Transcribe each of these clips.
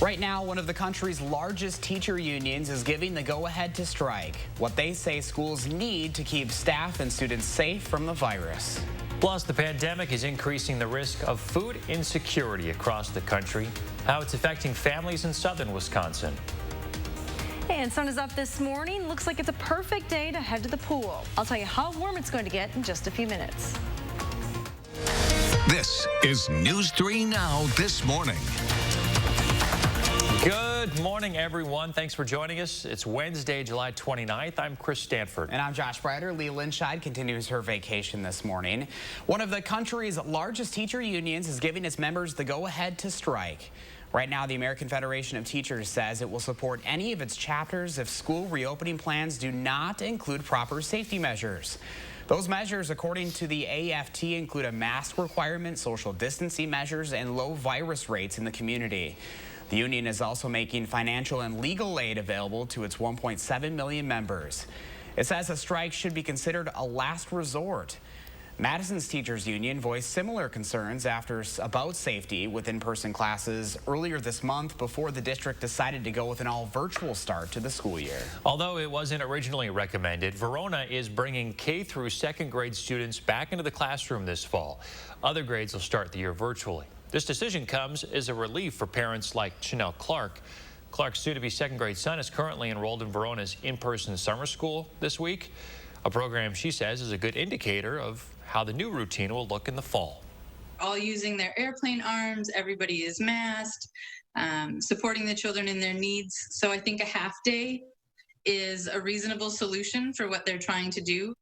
Right now, one of the country's largest teacher unions is giving the go-ahead to strike, what they say schools need to keep staff and students safe from the virus. Plus, the pandemic is increasing the risk of food insecurity across the country, how it's affecting families in southern Wisconsin. And sun is up this morning. Looks like it's a perfect day to head to the pool. I'll tell you how warm it's going to get in just a few minutes. This is News 3 Now this morning. Good morning, everyone. Thanks for joining us. It's Wednesday, July 29th. I'm Chris Stanford. And I'm Josh Breider. Lee Linscheid continues her vacation this morning. One of the country's largest teacher unions is giving its members the go-ahead to strike. Right now, the American Federation of Teachers says it will support any of its chapters if school reopening plans do not include proper safety measures. Those measures, according to the AFT, include a mask requirement, social distancing measures, and low virus rates in the community. The union is also making financial and legal aid available to its 1.7 million members. It says a strike should be considered a last resort. Madison's teachers union voiced similar concerns about safety with in-person classes earlier this month before the district decided to go with an all-virtual start to the school year. Although it wasn't originally recommended, Verona is bringing K through second grade students back into the classroom this fall. Other grades will start the year virtually. This decision comes as a relief for parents like Chanel Clark. Clark's soon-to-be second grade son is currently enrolled in Verona's in-person summer school this week, a program she says is a good indicator of how the new routine will look in the fall. All using their airplane arms, everybody is masked, supporting the children in their needs. So I think a half day is a reasonable solution for what they're trying to do.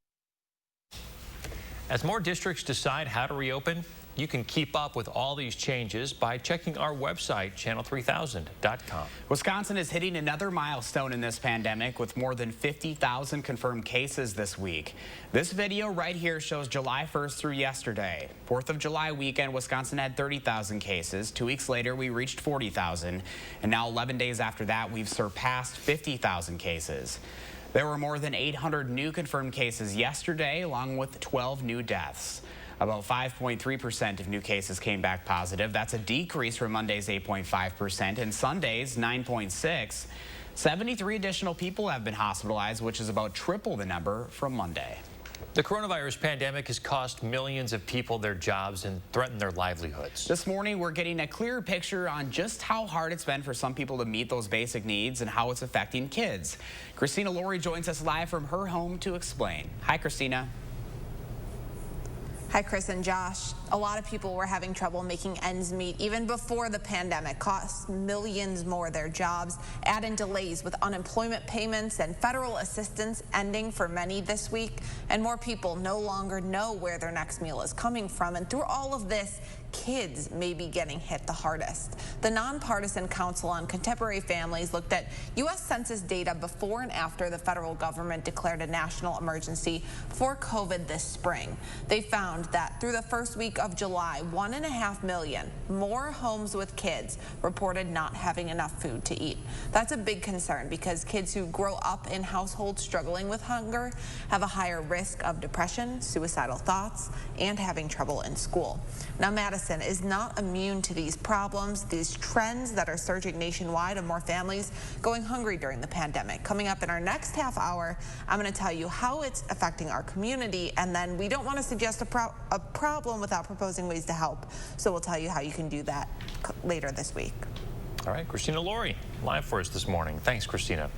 As more districts decide how to reopen, you can keep up with all these changes by checking our website, channel3000.com. Wisconsin is hitting another milestone in this pandemic with more than 50,000 confirmed cases this week. This video right here shows July 1st through yesterday. 4th of July weekend, Wisconsin had 30,000 cases. 2 weeks later, we reached 40,000. And now 11 days after that, we've surpassed 50,000 cases. There were more than 800 new confirmed cases yesterday, along with 12 new deaths. About 5.3% of new cases came back positive. That's a decrease from Monday's 8.5% and Sunday's 9.6%. 73 additional people have been hospitalized, which is about triple the number from Monday. The coronavirus pandemic has cost millions of people their jobs and threatened their livelihoods. This morning, we're getting a clearer picture on just how hard it's been for some people to meet those basic needs and how it's affecting kids. Christina Laurie joins us live from her home to explain. Hi, Christina. Hi, Chris and Josh. A lot of people were having trouble making ends meet even before the pandemic cost millions more their jobs. Add in delays with unemployment payments and federal assistance ending for many this week. And more people no longer know where their next meal is coming from. And through all of this, kids may be getting hit the hardest. The Nonpartisan Council on Contemporary Families looked at U.S. Census data before and after the federal government declared a national emergency for COVID this spring. They found that through the first week of July, 1.5 million more homes with kids reported not having enough food to eat. That's a big concern because kids who grow up in households struggling with hunger have a higher risk of depression, suicidal thoughts, and having trouble in school. Now, Madison is not immune to these problems, these trends that are surging nationwide of more families going hungry during the pandemic. Coming up in our next half hour, I'm going to tell you how it's affecting our community, and then we don't want to suggest a problem without proposing ways to help. So we'll tell you how you can do that later this week. All right, Christina Laurie, live for us this morning. Thanks, Christina.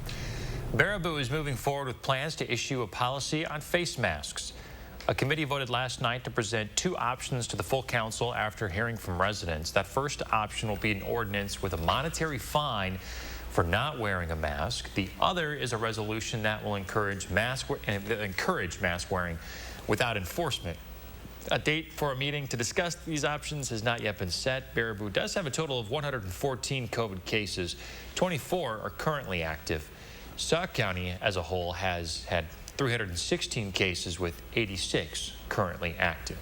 Baraboo is moving forward with plans to issue a policy on face masks. A committee voted last night to present 2 options to the full council after hearing from residents. That first option will be an ordinance with a monetary fine for not wearing a mask. The other is a resolution that will encourage mask wearing without enforcement. A date for a meeting to discuss these options has not yet been set. Baraboo does have a total of 114 COVID cases. 24 are currently active. Sauk County as a whole has had 316 cases with 86 currently active.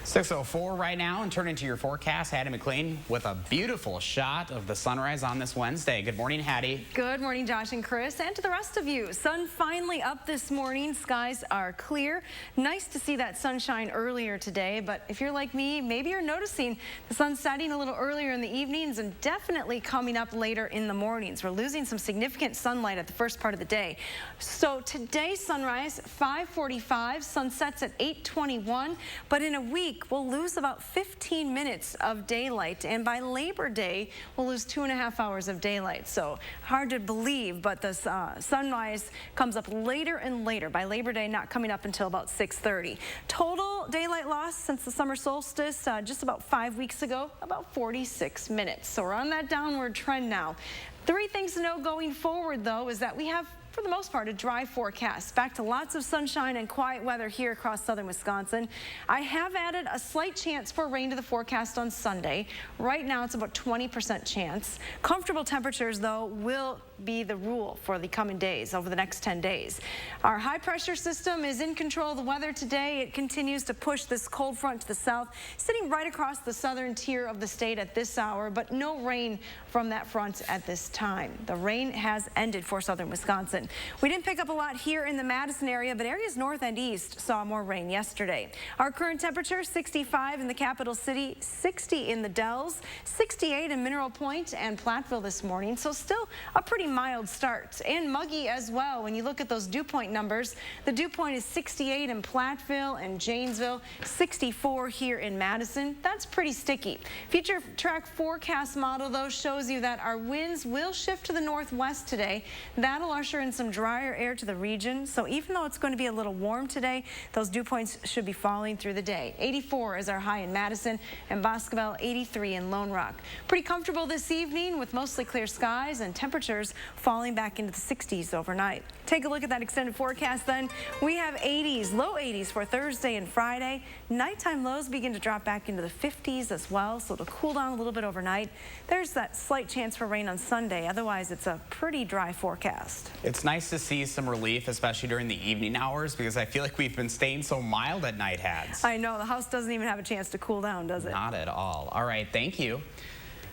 6:04 right now, and turning to your forecast, Hattie McLean with a beautiful shot of the sunrise on this Wednesday. Good morning, Hattie. Good morning, Josh and Chris, and to the rest of you. Sun finally up this morning. Skies are clear. Nice to see that sunshine earlier today, but if you're like me, maybe you're noticing the sun setting a little earlier in the evenings and definitely coming up later in the mornings. We're losing some significant sunlight at the first part of the day. So today's sunrise, 5:45, sun sets at 8:21, but in a week, we'll lose about 15 minutes of daylight, and by Labor Day, we'll lose 2.5 hours of daylight. So hard to believe, but the sunrise comes up later and later. By Labor Day, not coming up until about 6:30. Total daylight loss since the summer solstice, just about 5 weeks ago, about 46 minutes. So we're on that downward trend now. 3 things to know going forward, though, is that we have, for the most part, a dry forecast. Back to lots of sunshine and quiet weather here across southern Wisconsin. I have added a slight chance for rain to the forecast on Sunday. Right now, it's about 20% chance. Comfortable temperatures, though, will be the rule for the coming days, over the next 10 days. Our high pressure system is in control of the weather today. It continues to push this cold front to the south, sitting right across the southern tier of the state at this hour, but no rain from that front at this time. The rain has ended for southern Wisconsin. We didn't pick up a lot here in the Madison area, but areas north and east saw more rain yesterday. Our current temperature, 65 in the capital city, 60 in the Dells, 68 in Mineral Point and Platteville this morning. So still a pretty mild start, and muggy as well. When you look at those dew point numbers, the dew point is 68 in Platteville and Janesville, 64 here in Madison. That's pretty sticky. Future track forecast model, though, shows you that our winds will shift to the northwest today. That'll usher in some drier air to the region. So even though it's going to be a little warm today, those dew points should be falling through the day. 84 is our high in Madison, and Boscobel 83 in Lone Rock. Pretty comfortable this evening with mostly clear skies and temperatures falling back into the 60s overnight. Take a look at that extended forecast then. We have 80s, low 80s for Thursday and Friday. Nighttime lows begin to drop back into the 50s as well, so it'll cool down a little bit overnight. There's that slight chance for rain on Sunday. Otherwise, it's a pretty dry forecast. It's nice to see some relief, especially during the evening hours, because I feel like we've been staying so mild at night, Hads. I know, the house doesn't even have a chance to cool down, does it? Not at all. All right, thank you.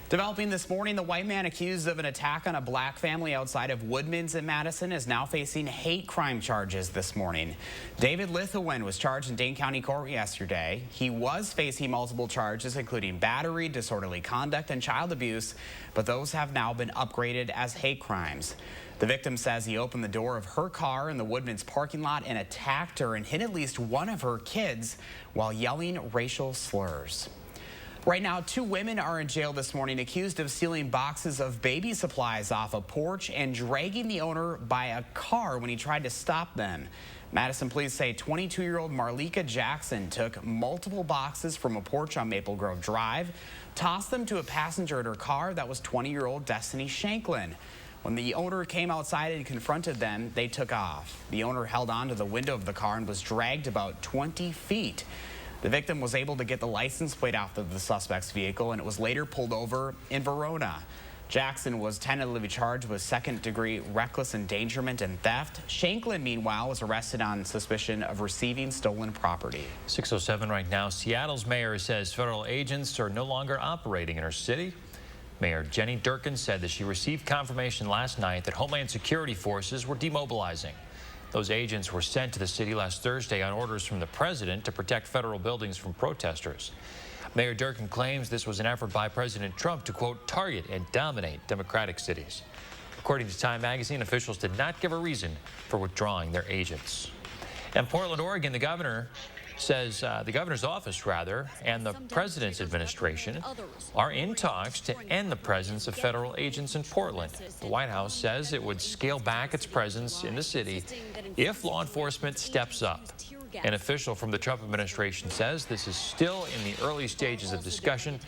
Developing this morning, the white man accused of an attack on a black family outside of Woodman's in Madison is now facing hate crime charges this morning. David Lithuan was charged in Dane County Court yesterday. He was facing multiple charges, including battery, disorderly conduct, and child abuse, but those have now been upgraded as hate crimes. The victim says he opened the door of her car in the Woodman's parking lot and attacked her and hit at least one of her kids while yelling racial slurs. Right now, 2 women are in jail this morning accused of stealing boxes of baby supplies off a porch and dragging the owner by a car when he tried to stop them. Madison police say 22-year-old Marlika Jackson took multiple boxes from a porch on Maple Grove Drive, tossed them to a passenger in her car that was 20-year-old Destiny Shanklin. When the owner came outside and confronted them, they took off. The owner held onto the window of the car and was dragged about 20 feet. The victim was able to get the license plate off of the suspect's vehicle, and it was later pulled over in Verona. Jackson was tentatively charged with second-degree reckless endangerment and theft. Shanklin, meanwhile, was arrested on suspicion of receiving stolen property. 6:07 right now. Seattle's mayor says federal agents are no longer operating in her city. Mayor Jenny Durkan said that she received confirmation last night that Homeland Security forces were demobilizing. Those agents were sent to the city last Thursday on orders from the president to protect federal buildings from protesters. Mayor Durkan claims this was an effort by President Trump to, quote, target and dominate Democratic cities. According to Time magazine, officials did not give a reason for withdrawing their agents. In Portland, Oregon, the governor's office, and the president's administration are in talks to end the presence of federal agents in Portland. The White House says it would scale back its presence in the city if law enforcement steps up. An official from the Trump administration says this is still in the early stages of discussion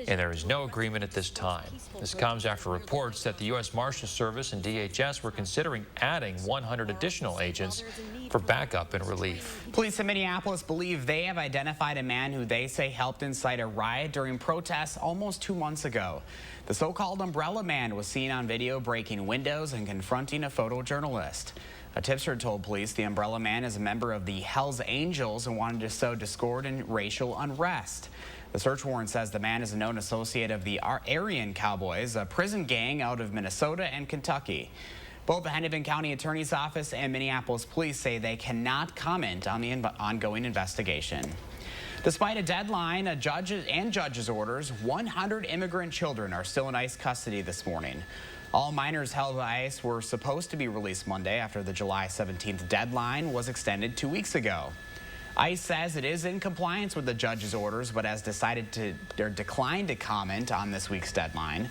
and there is no agreement at this time. This comes after reports that the U.S. Marshals Service and DHS were considering adding 100 additional agents for backup and relief. Police in Minneapolis believe they have identified a man who they say helped incite a riot during protests almost 2 months ago. The so-called Umbrella Man was seen on video breaking windows and confronting a photojournalist. A tipster told police the Umbrella Man is a member of the Hells Angels and wanted to sow discord and racial unrest. The search warrant says the man is a known associate of the Aryan Cowboys, a prison gang out of Minnesota and Kentucky. Both the Hennepin County Attorney's Office and Minneapolis Police say they cannot comment on the ongoing investigation. Despite a deadline, judge's orders, 100 immigrant children are still in ICE custody this morning. All minors held by ICE were supposed to be released Monday after the July 17th deadline was extended 2 weeks ago. ICE says it is in compliance with the judge's orders, but has declined to comment on this week's deadline.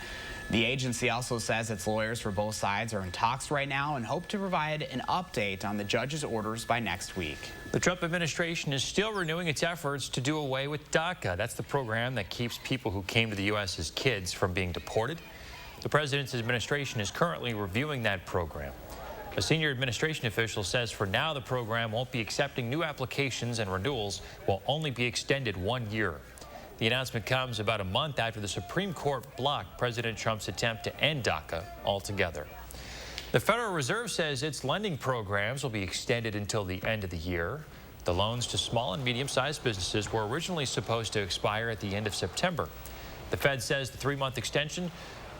The agency also says its lawyers for both sides are in talks right now and hope to provide an update on the judge's orders by next week. The Trump administration is still renewing its efforts to do away with DACA. That's the program that keeps people who came to the U.S. as kids from being deported. The president's administration is currently reviewing that program. A senior administration official says for now the program won't be accepting new applications and renewals will only be extended 1 year. The announcement comes about a month after the Supreme Court blocked President Trump's attempt to end DACA altogether. The Federal Reserve says its lending programs will be extended until the end of the year. The loans to small and medium-sized businesses were originally supposed to expire at the end of September. The Fed says the 3-month extension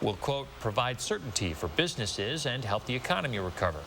will, quote, provide certainty for businesses and help the economy recover.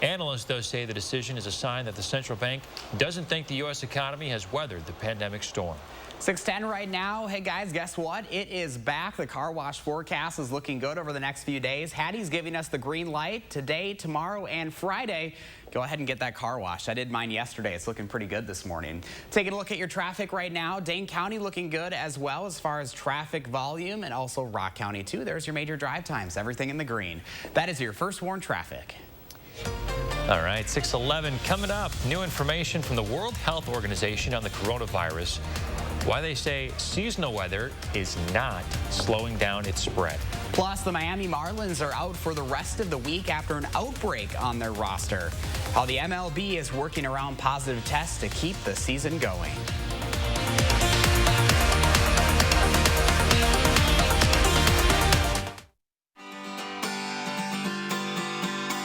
Analysts, though, say the decision is a sign that the central bank doesn't think the U.S. economy has weathered the pandemic storm. 6:10 right now. Hey, guys, guess what? It is back. The car wash forecast is looking good over the next few days. Hattie's giving us the green light today, tomorrow, and Friday. Go ahead and get that car washed. I did mine yesterday. It's looking pretty good this morning. Taking a look at your traffic right now. Dane County looking good as well as far as traffic volume, and also Rock County, too. There's your major drive times. Everything in the green. That is your First Warn traffic. All right, 6:11 coming up. New information from the World Health Organization on the coronavirus. Why they say seasonal weather is not slowing down its spread. Plus, the Miami Marlins are out for the rest of the week after an outbreak on their roster. How the MLB is working around positive tests to keep the season going.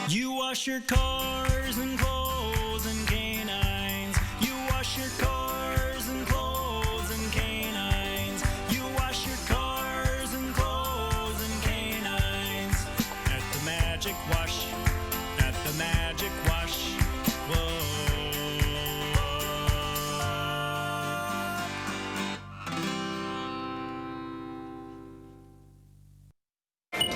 You wash your cars and clothes and canines. You wash your cars and clothes and canines. You wash your cars and clothes and canines. At the Magic Wash. At the Magic Wash. Whoa.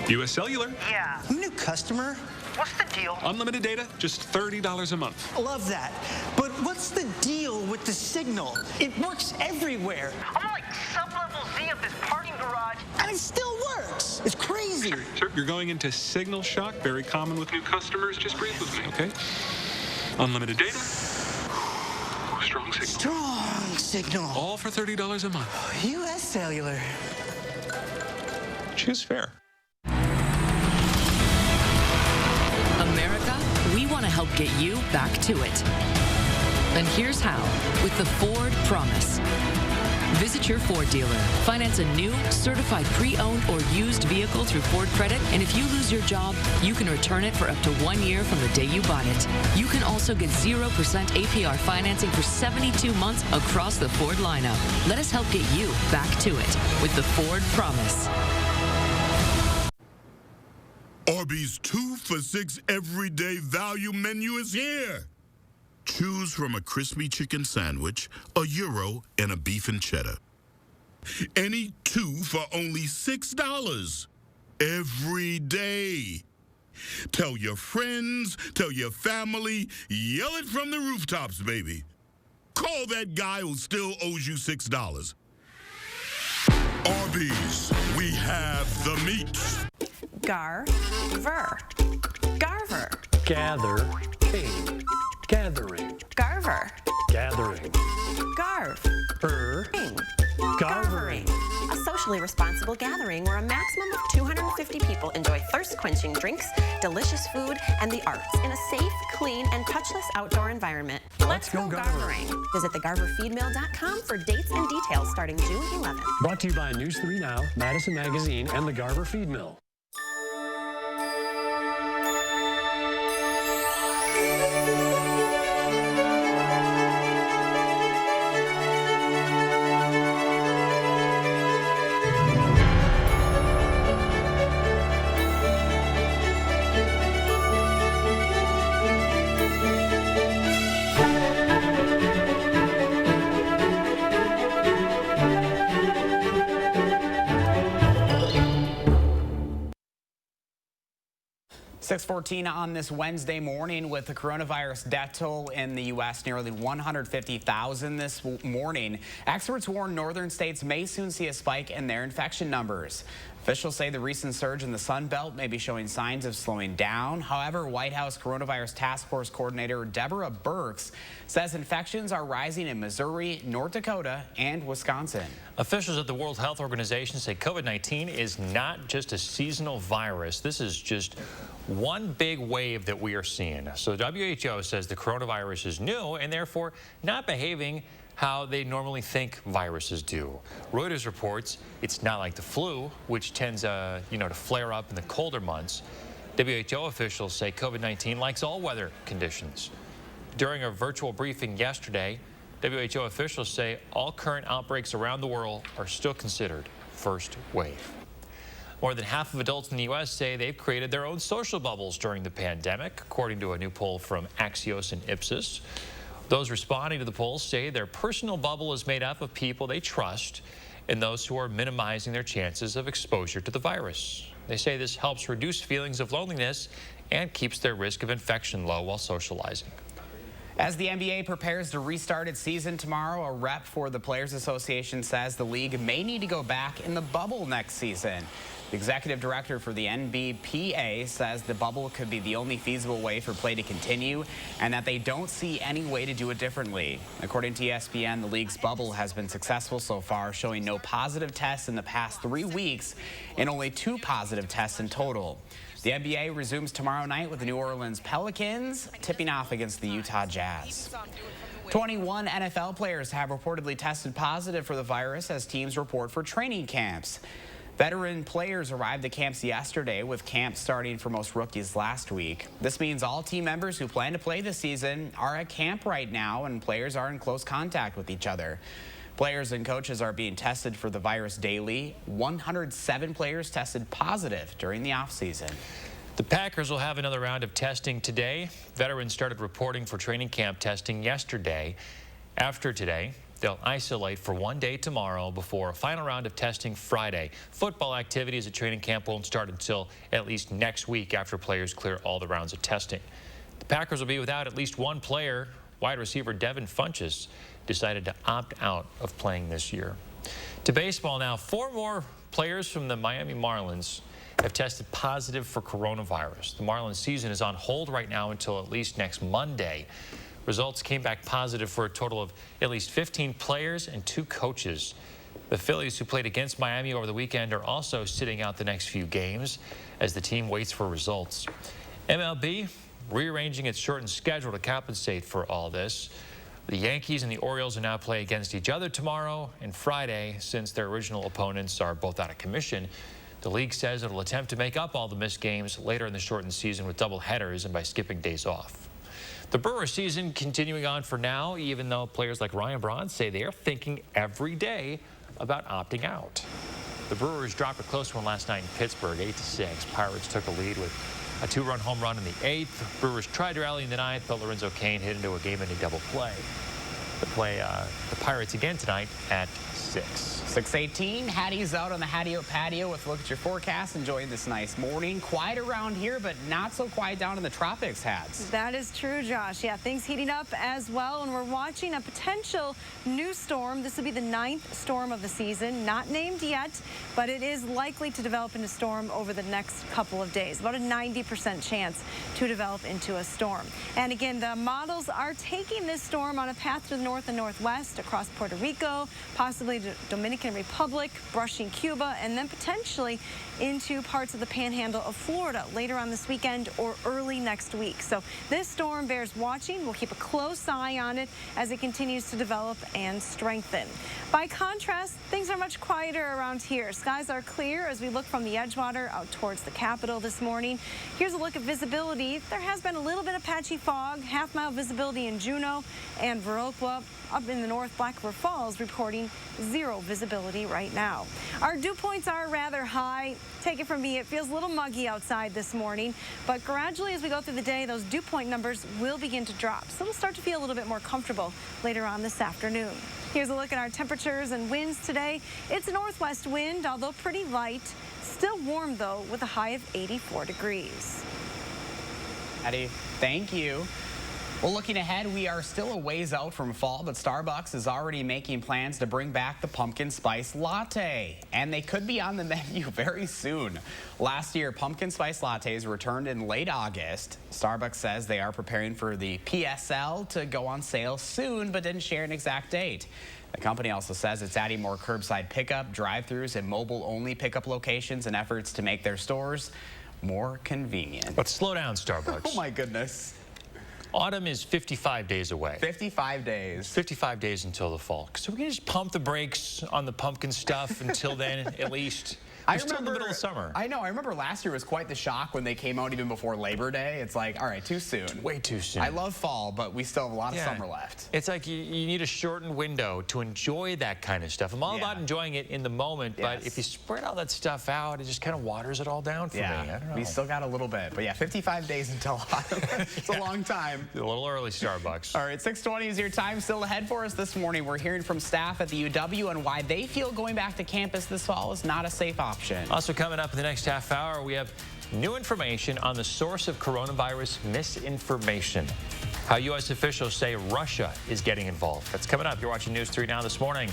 US Cellular. Yeah. New customer? What's the deal? Unlimited data, just $30 a month. Love that. But what's the deal with the signal? It works everywhere. I'm on like sub-level Z of this parking garage. And it still works. It's crazy. Sir, you're going into signal shock, very common with new customers. Just breathe with me, okay? Unlimited data. Strong signal. Strong signal. All for $30 a month. US Cellular. Choose fair. America, we want to help get you back to it. And here's how, with the Ford Promise. Visit your Ford dealer, finance a new, certified pre-owned or used vehicle through Ford Credit, and if you lose your job, you can return it for up to 1 year from the day you bought it. You can also get 0% APR financing for 72 months across the Ford lineup. Let us help get you back to it with the Ford Promise. Arby's 2 for $6 everyday value menu is here. Choose from a crispy chicken sandwich, a gyro, and a beef and cheddar. Any 2 for only $6 every day. Tell your friends, tell your family, yell it from the rooftops, baby. Call that guy who still owes you $6. Arby's, we have the meats. Garver. Garver. Gather. Ing. Gathering. Garver. Gathering. Garv. Ing. Garvering. A socially responsible gathering where a maximum of 250 people enjoy thirst-quenching drinks, delicious food, and the arts in a safe, clean, and touchless outdoor environment. Let's go Garvering. Visit thegarverfeedmill.com for dates and details starting June 11th. Brought to you by News 3 Now, Madison Magazine, and the Garver Feed Mill. 6:14 on this Wednesday morning. With the coronavirus death toll in the U.S. nearly 150,000 this morning, experts warn northern states may soon see a spike in their infection numbers. Officials say the recent surge in the Sun Belt may be showing signs of slowing down. However, White House Coronavirus Task Force Coordinator Deborah Birx says infections are rising in Missouri, North Dakota, and Wisconsin. Officials at the World Health Organization say COVID-19 is not just a seasonal virus. This is just one big wave that we are seeing. So the WHO says the coronavirus is new and therefore not behaving how they normally think viruses do. Reuters reports it's not like the flu, which tends to flare up in the colder months. WHO officials say COVID-19 likes all weather conditions. During a virtual briefing yesterday, WHO officials say all current outbreaks around the world are still considered first wave. More than half of adults in the U.S. say they've created their own social bubbles during the pandemic, according to a new poll from Axios and Ipsos. Those responding to the poll say their personal bubble is made up of people they trust and those who are minimizing their chances of exposure to the virus. They say this helps reduce feelings of loneliness and keeps their risk of infection low while socializing. As the NBA prepares to restart its season tomorrow, a rep for the Players Association says the league may need to go back in the bubble next season. The executive director for the NBPA says the bubble could be the only feasible way for play to continue and that they don't see any way to do it differently. According to ESPN, the league's bubble has been successful so far, showing no positive tests in the past 3 weeks and only 2 positive tests in total. The NBA resumes tomorrow night with the New Orleans Pelicans tipping off against the Utah Jazz. 21 NFL players have reportedly tested positive for the virus as teams report for training camps. Veteran players arrived at camps yesterday, with camps starting for most rookies last week. This means all team members who plan to play this season are at camp right now, and players are in close contact with each other. Players and coaches are being tested for the virus daily. 107 players tested positive during the offseason. The Packers will have another round of testing today. Veterans started reporting for training camp testing yesterday. After today, they'll isolate for 1 day tomorrow before a final round of testing Friday. Football activities at training camp won't start until at least next week after players clear all the rounds of testing. The Packers will be without at least one player. Wide receiver Devin Funchess decided to opt out of playing this year. To baseball now, 4 more players from the Miami Marlins have tested positive for coronavirus. The Marlins season is on hold right now until at least next Monday. Results came back positive for a total of at least 15 players and 2 coaches. The Phillies, who played against Miami over the weekend, are also sitting out the next few games as the team waits for results. MLB rearranging its shortened schedule to compensate for all this. The Yankees and the Orioles will now play against each other tomorrow and Friday, since their original opponents are both out of commission. The league says it will attempt to make up all the missed games later in the shortened season with double headers and by skipping days off. The Brewers season continuing on for now, even though players like Ryan Braun say they are thinking every day about opting out. The Brewers dropped a close one last night in Pittsburgh, 8-6. Pirates took a lead with a 2-run home run in the 8th. Brewers tried to rally in the 9th, but Lorenzo Cain hit into a game-ending double play. The Pirates again tonight at 6. 6:18, Hattie's out on the Hattie patio with a look at your forecast, enjoying this nice morning. Quiet around here, but not so quiet down in the tropics, Hats. That is true, Josh. Yeah, things heating up as well, and we're watching a potential new storm. This will be the 9th storm of the season, not named yet, but it is likely to develop into a storm over the next couple of days. About a 90% chance to develop into a storm. And again, the models are taking this storm on a path to the north and northwest across Puerto Rico, possibly the Dominican Republic, brushing Cuba, and then potentially into parts of the panhandle of Florida later on this weekend or early next week. So this storm bears watching. We'll keep a close eye on it as it continues to develop and strengthen. By contrast, things are much quieter around here. Skies are clear as we look from the Edgewater out towards the Capitol this morning. Here's a look at visibility. There has been a little bit of patchy fog, half-mile visibility in Juneau and Viroqua. Up in the north, Black River Falls reporting 0 visibility right now. Our dew points are rather high. Take it from me, it feels a little muggy outside this morning, but gradually as we go through the day, those dew point numbers will begin to drop. So we'll start to feel a little bit more comfortable later on this afternoon. Here's a look at our temperatures and winds today. It's a northwest wind, although pretty light. Still warm, though, with a high of 84 degrees. Eddie, thank you. Well, looking ahead, we are still a ways out from fall, but Starbucks is already making plans to bring back the pumpkin spice latte, and they could be on the menu very soon. Last year, pumpkin spice lattes returned in late August. Starbucks says they are preparing for the PSL to go on sale soon, but didn't share an exact date. The company also says it's adding more curbside pickup, drive-thrus, and mobile-only pickup locations in efforts to make their stores more convenient. But slow down, Starbucks. Oh, my goodness. Autumn is 55 days away. 55 days. 55 days until the fall. So we're going to just pump the brakes on the pumpkin stuff until then, at least. We're still in the middle of summer. I know. I remember last year was quite the shock when they came out even before Labor Day. It's like, all right, too soon. Way too soon. I love fall, but we still have a lot of summer left. It's like you need a shortened window to enjoy that kind of stuff. I'm all about enjoying it in the moment, but if you spread all that stuff out, it just kind of waters it all down for me. I don't know. We still got a little bit. But yeah, 55 days until autumn. It's a long time. A little early, Starbucks. All right, 6:20 is your time. Still ahead for us this morning. We're hearing from staff at the UW and why they feel going back to campus this fall is not a safe option. Also coming up in the next half hour, we have new information on the source of coronavirus misinformation. How U.S. officials say Russia is getting involved. That's coming up. You're watching News 3 Now this morning.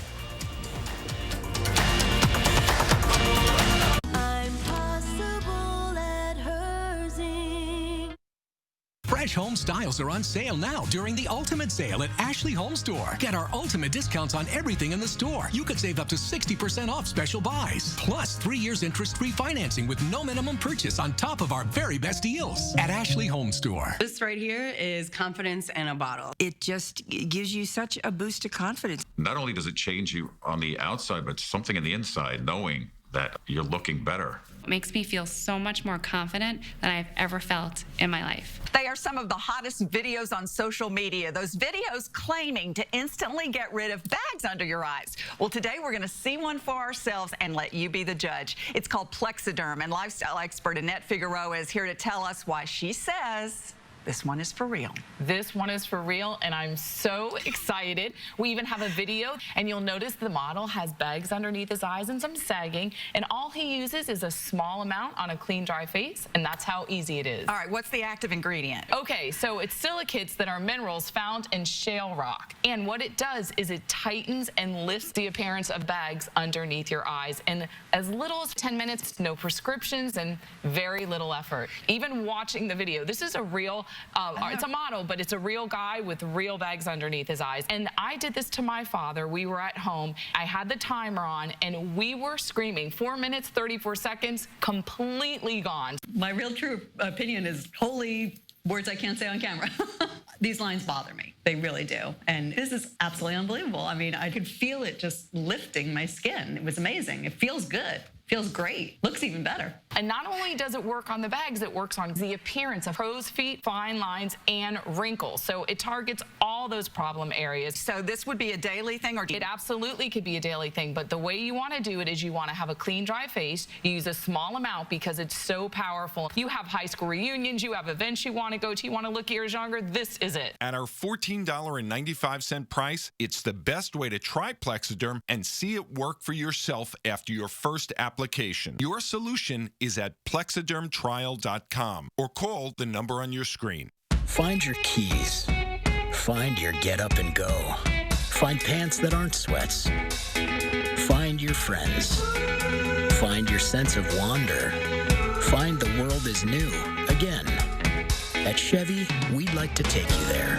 Fresh home styles are on sale now during the Ultimate Sale at Ashley Home Store. Get our ultimate discounts on everything in the store. You could save up to 60% off special buys. Plus, 3 years interest-free financing with no minimum purchase on top of our very best deals at Ashley Home Store. This right here is confidence in a bottle. It just gives you such a boost of confidence. Not only does it change you on the outside, but something in the inside, knowing that you're looking better. It makes me feel so much more confident than I've ever felt in my life. They are some of the hottest videos on social media. Those videos claiming to instantly get rid of bags under your eyes. Well, today we're going to see one for ourselves and let you be the judge. It's called Plexiderm, and lifestyle expert Annette Figueroa is here to tell us why she says this one is for real. This one is for real, and I'm so excited. We even have a video, and you'll notice the model has bags underneath his eyes and some sagging, and all he uses is a small amount on a clean, dry face, and that's how easy it is. All right, what's the active ingredient? Okay, so it's silicates that are minerals found in shale rock, and what it does is it tightens and lifts the appearance of bags underneath your eyes in as little as 10 minutes, no prescriptions, and very little effort. Even watching the video, this is a real it's a model, but it's a real guy with real bags underneath his eyes. And I did this to my father. We were at home. I had the timer on, and we were screaming. 4 minutes, 34 seconds, completely gone. My real true opinion is holy words I can't say on camera. These lines bother me. They really do. And this is absolutely unbelievable. I mean, I could feel it just lifting my skin. It was amazing. It feels good. Feels great. Looks even better. And not only does it work on the bags, it works on the appearance of crow's feet, fine lines, and wrinkles. So it targets all those problem areas. So this would be a daily thing, or it absolutely could be a daily thing, but the way you want to do it is you want to have a clean, dry face. You use a small amount because it's so powerful. You have high school reunions, you have events you want to go to, you want to look years younger, this is it. At our $14.95 price, it's the best way to try Plexiderm and see it work for yourself after your first application. Your solution is at plexidermtrial.com or call the number on your screen. Find your keys. Find your get up and go. Find pants that aren't sweats. Find your friends. Find your sense of wonder. Find the world is new again. At Chevy, we'd like to take you there.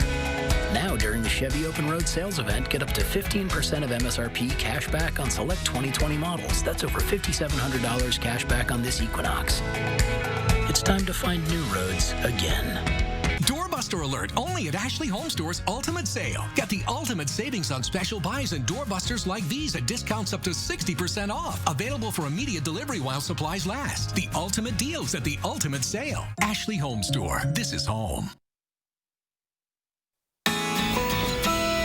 Now, during the Chevy Open Road Sales Event, get up to 15% of MSRP cash back on select 2020 models. That's over $5,700 cash back on this Equinox. It's time to find new roads again. Doorbuster alert, only at Ashley Home Store's Ultimate Sale. Get the ultimate savings on special buys and doorbusters like these at discounts up to 60% off. Available for immediate delivery while supplies last. The ultimate deals at the Ultimate Sale. Ashley Home Store. This is home.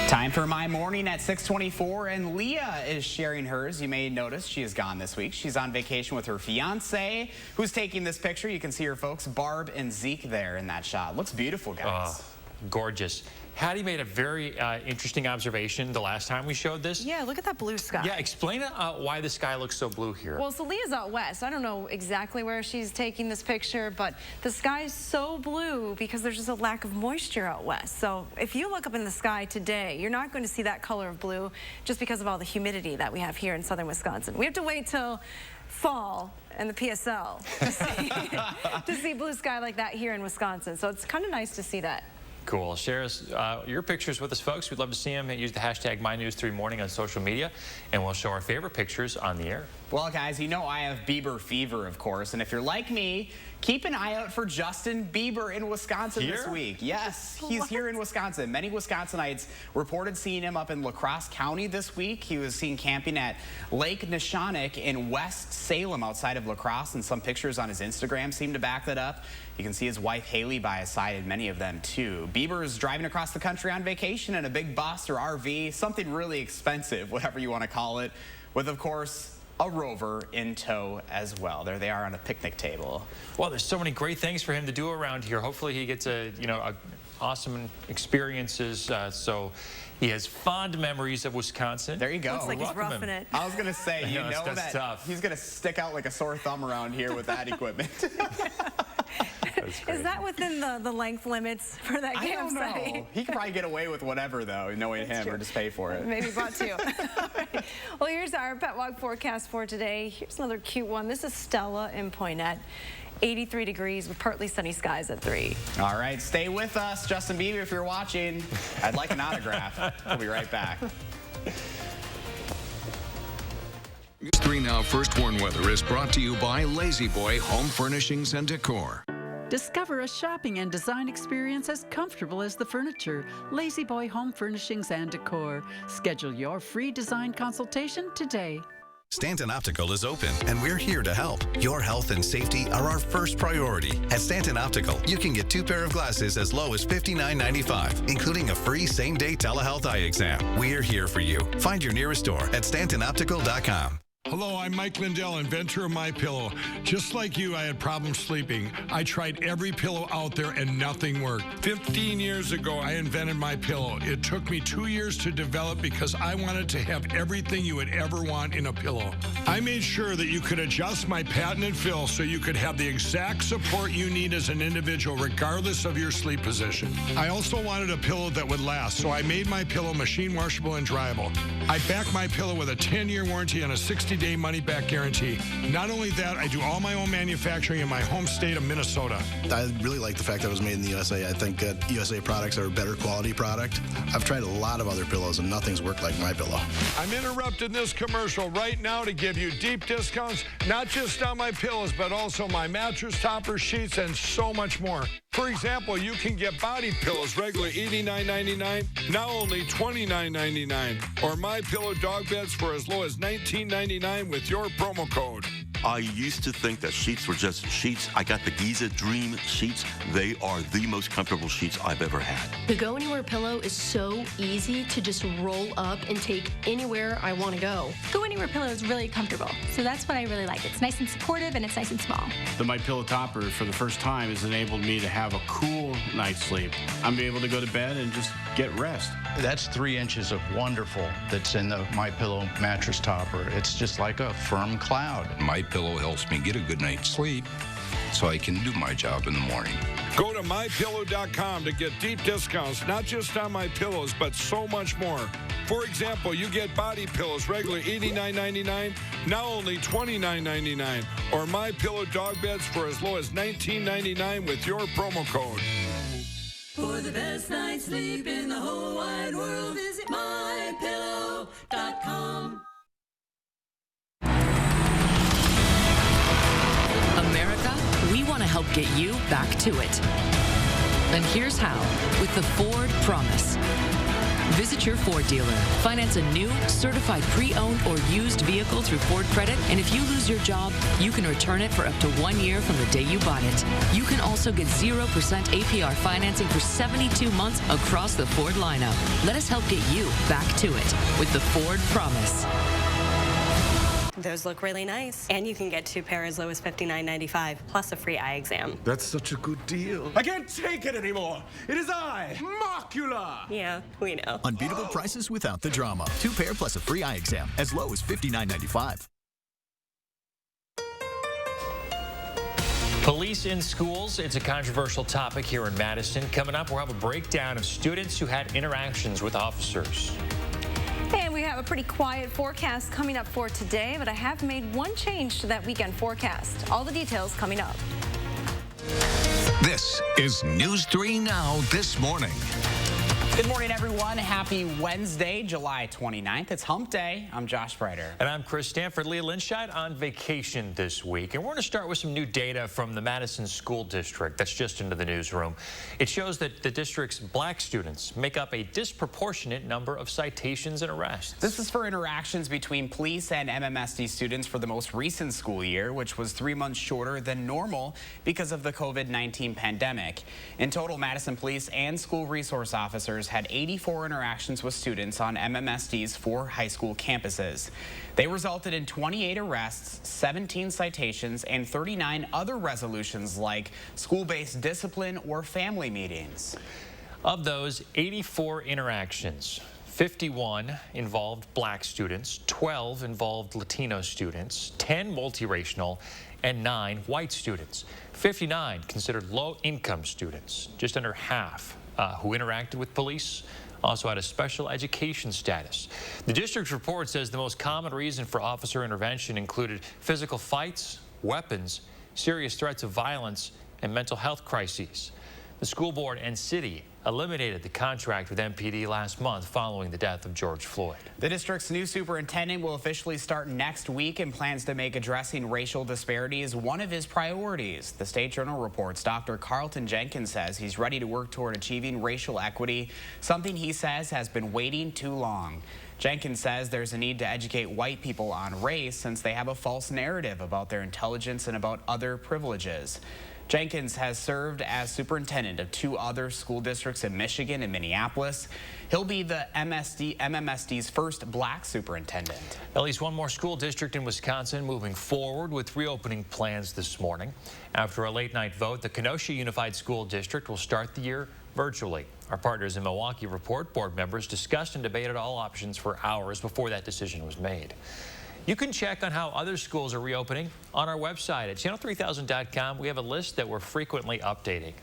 Time for My Morning at 6:24, and Leah is sharing hers. You may notice she is gone this week. She's on vacation with her fiance, who's taking this picture. You can see her folks, Barb and Zeke, there in that shot. Looks beautiful, guys. Gorgeous. Hattie made a very interesting observation the last time we showed this. Yeah, look at that blue sky. Yeah, explain why the sky looks so blue here. Well, so Leah's out west. I don't know exactly where she's taking this picture, but the sky's so blue because there's just a lack of moisture out west. So if you look up in the sky today, you're not going to see that color of blue just because of all the humidity that we have here in southern Wisconsin. We have to wait till fall and the PSL to see blue sky like that here in Wisconsin. So it's kind of nice to see that. Cool. Share your pictures with us, folks. We'd love to see them. Use the hashtag MyNews3Morning on social media, and we'll show our favorite pictures on the air. Well, guys, you know I have Bieber fever, of course, and if you're like me, keep an eye out for Justin Bieber in Wisconsin this week. Yes, he's here in Wisconsin. Many Wisconsinites reported seeing him up in La Crosse County this week. He was seen camping at Lake Neshonoc in West Salem outside of La Crosse, and some pictures on his Instagram seem to back that up. You can see his wife Haley by his side and many of them too. Bieber is driving across the country on vacation in a big bus or RV, something really expensive, whatever you want to call it, with, of course, a Rover in tow as well. There they are on a picnic table. Well, there's so many great things for him to do around here. Hopefully he gets awesome experiences. So he has fond memories of Wisconsin. There you go. Looks like he's roughing it. I was going to say, you know that's that tough. He's going to stick out like a sore thumb around here with that equipment. Is that within the length limits for that campsite? I don't know. He could probably get away with whatever, though, knowing him, or just pay for it. Maybe bought two. Right. Well, here's our Pet Walk forecast for today. Here's another cute one. This is Stella in Poynette. 83 degrees with partly sunny skies at 3. All right, stay with us. Justin Bieber, if you're watching, I'd like an autograph. We'll be right back. News 3 Now First Warn Weather is brought to you by Lazy Boy Home Furnishings and Decor. Discover a shopping and design experience as comfortable as the furniture. Lazy Boy Home Furnishings and Decor. Schedule your free design consultation today. Stanton Optical is open, and we're here to help. Your health and safety are our first priority. At Stanton Optical, you can get 2 pair of glasses as low as $59.95, including a free same-day telehealth eye exam. We're here for you. Find your nearest store at StantonOptical.com. Hello, I'm Mike Lindell, inventor of MyPillow. Just like you, I had problems sleeping. I tried every pillow out there and nothing worked. 15 years ago, I invented MyPillow. It took me 2 years to develop because I wanted to have everything you would ever want in a pillow. I made sure that you could adjust my patented fill so you could have the exact support you need as an individual, regardless of your sleep position. I also wanted a pillow that would last, so I made MyPillow machine washable and dryable. I back MyPillow with a 10-year warranty and a 60-day money-back guarantee. Not only that, I do all my own manufacturing in my home state of Minnesota. I really like the fact that it was made in the USA. I think that USA products are a better quality product. I've tried a lot of other pillows and nothing's worked like MyPillow. I'm interrupting this commercial right now to give you deep discounts, not just on my pillows, but also my mattress toppers, sheets, and so much more. For example, you can get body pillows regular $89.99, now only $29.99, or MyPillow dog beds for as low as $19.99 with your promo code. I used to think that sheets were just sheets. I got the Giza Dream sheets. They are the most comfortable sheets I've ever had. The Go Anywhere pillow is so easy to just roll up and take anywhere I want to go. Go Anywhere pillow is really comfortable, so that's what I really like. It's nice and supportive and it's nice and small. The MyPillow topper, for the first time, has enabled me to have a cool night's sleep. I'm able to go to bed and just get rest. That's 3 inches of wonderful that's in the MyPillow mattress topper. It's just like a firm cloud. MyPillow helps me get a good night's sleep so I can do my job in the morning. Go to MyPillow.com to get deep discounts, not just on my pillows, but so much more. For example, you get body pillows regular $89.99, now only $29.99, or MyPillow dog beds for as low as $19.99 with your promo code. For the best night's sleep in the whole wide world, visit MyPillow.com. America, we want to help get you back to it. And here's how, with the Ford Promise. Visit your Ford dealer. Finance a new, certified pre-owned or used vehicle through Ford Credit, and if you lose your job, you can return it for up to 1 year from the day you bought it. You can also get 0% APR financing for 72 months across the Ford lineup. Let us help get you back to it with the Ford Promise. Those look really nice. And you can get 2 pairs as low as $59.95, plus a free eye exam. That's such a good deal. I can't take it anymore. It is I, Marcula. Yeah, we know. Unbeatable prices without the drama. 2 pair plus a free eye exam, as low as $59.95. Police in schools, it's a controversial topic here in Madison. Coming up, we'll have a breakdown of students who had interactions with officers. And we have a pretty quiet forecast coming up for today, but I have made one change to that weekend forecast. All the details coming up. This is News 3 Now This Morning. Good morning, everyone. Happy Wednesday, July 29th. It's Hump Day. I'm Josh Breiter. And I'm Chris Stanford. Leah Linscheid on vacation this week. And we're going to start with some new data from the Madison School District that's just into the newsroom. It shows that the district's black students make up a disproportionate number of citations and arrests. This is for interactions between police and MMSD students for the most recent school year, which was 3 months shorter than normal because of the COVID-19 pandemic. In total, Madison police and school resource officers had 84 interactions with students on MMSD's 4 high school campuses. They resulted in 28 arrests, 17 citations, and 39 other resolutions like school-based discipline or family meetings. Of those 84 interactions, 51 involved black students, 12 involved Latino students, 10 multiracial, and 9 white students. 59 considered low-income students, just under half. Who interacted with police also had a special education status. The district's report says the most common reason for officer intervention included physical fights, weapons, serious threats of violence, and mental health crises. The school board and city eliminated the contract with MPD last month following the death of George Floyd. The district's new superintendent will officially start next week and plans to make addressing racial disparities one of his priorities. The State Journal reports Dr. Carlton Jenkins says he's ready to work toward achieving racial equity, something he says has been waiting too long. Jenkins says there's a need to educate white people on race since they have a false narrative about their intelligence and about other privileges. Jenkins has served as superintendent of 2 other school districts in Michigan and Minneapolis. He'll be the MMSD's first black superintendent. At least one more school district in Wisconsin moving forward with reopening plans this morning. After a late-night vote, the Kenosha Unified School District will start the year virtually. Our partners in Milwaukee report board members discussed and debated all options for hours before that decision was made. You can check on how other schools are reopening on our website at channel3000.com. We have a list that we're frequently updating.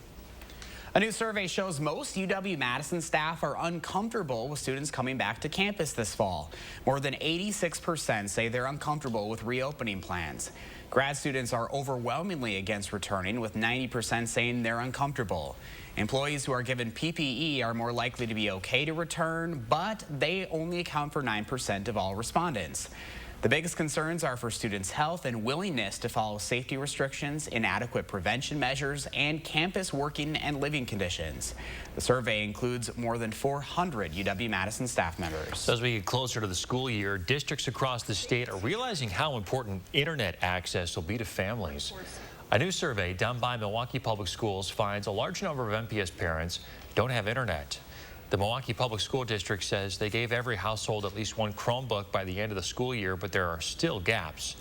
A new survey shows most UW-Madison staff are uncomfortable with students coming back to campus this fall. More than 86% say they're uncomfortable with reopening plans. Grad students are overwhelmingly against returning, with 90% saying they're uncomfortable. Employees who are given PPE are more likely to be okay to return, but they only account for 9% of all respondents. The biggest concerns are for students' health and willingness to follow safety restrictions, inadequate prevention measures, and campus working and living conditions. The survey includes more than 400 UW-Madison staff members. So as we get closer to the school year, districts across the state are realizing how important internet access will be to families. A new survey done by Milwaukee Public Schools finds a large number of MPS parents don't have internet. The Milwaukee Public School District says they gave every household at least one Chromebook by the end of the school year, but there are still gaps.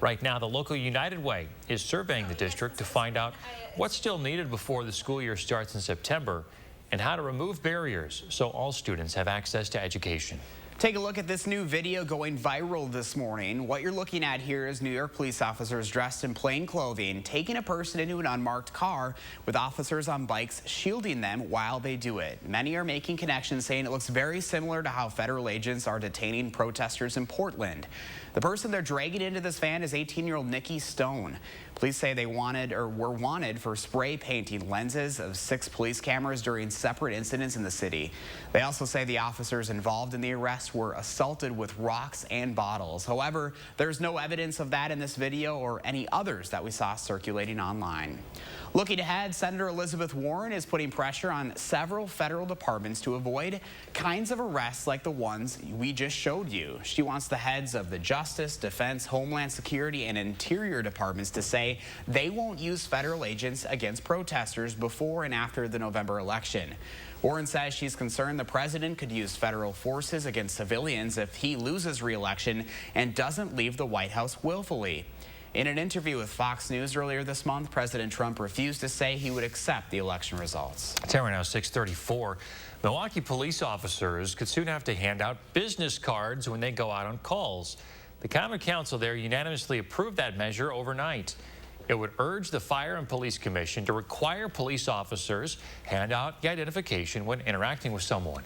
Right now, the local United Way is surveying the district to find out what's still needed before the school year starts in September and how to remove barriers so all students have access to education. Take a look at this new video going viral this morning. What you're looking at here is New York police officers dressed in plain clothing taking a person into an unmarked car with officers on bikes shielding them while they do it. Many are making connections, saying it looks very similar to how federal agents are detaining protesters in Portland. The person they're dragging into this van is 18-year-old Nikki Stone. Police say they were wanted for spray painting lenses of 6 police cameras during separate incidents in the city. They also say the officers involved in the arrest were assaulted with rocks and bottles. However, there's no evidence of that in this video or any others that we saw circulating online. Looking ahead, Senator Elizabeth Warren is putting pressure on several federal departments to avoid kinds of arrests like the ones we just showed you. She wants the heads of the Justice, Defense, Homeland Security, and Interior departments to say they won't use federal agents against protesters before and after the November election. Warren says she's concerned the president could use federal forces against civilians if he loses re-election and doesn't leave the White House willfully. In an interview with Fox News earlier this month, President Trump refused to say he would accept the election results. Time right now, 6:34. Milwaukee police officers could soon have to hand out business cards when they go out on calls. The Common Council there unanimously approved that measure overnight. It would urge the Fire and Police Commission to require police officers hand out the identification when interacting with someone.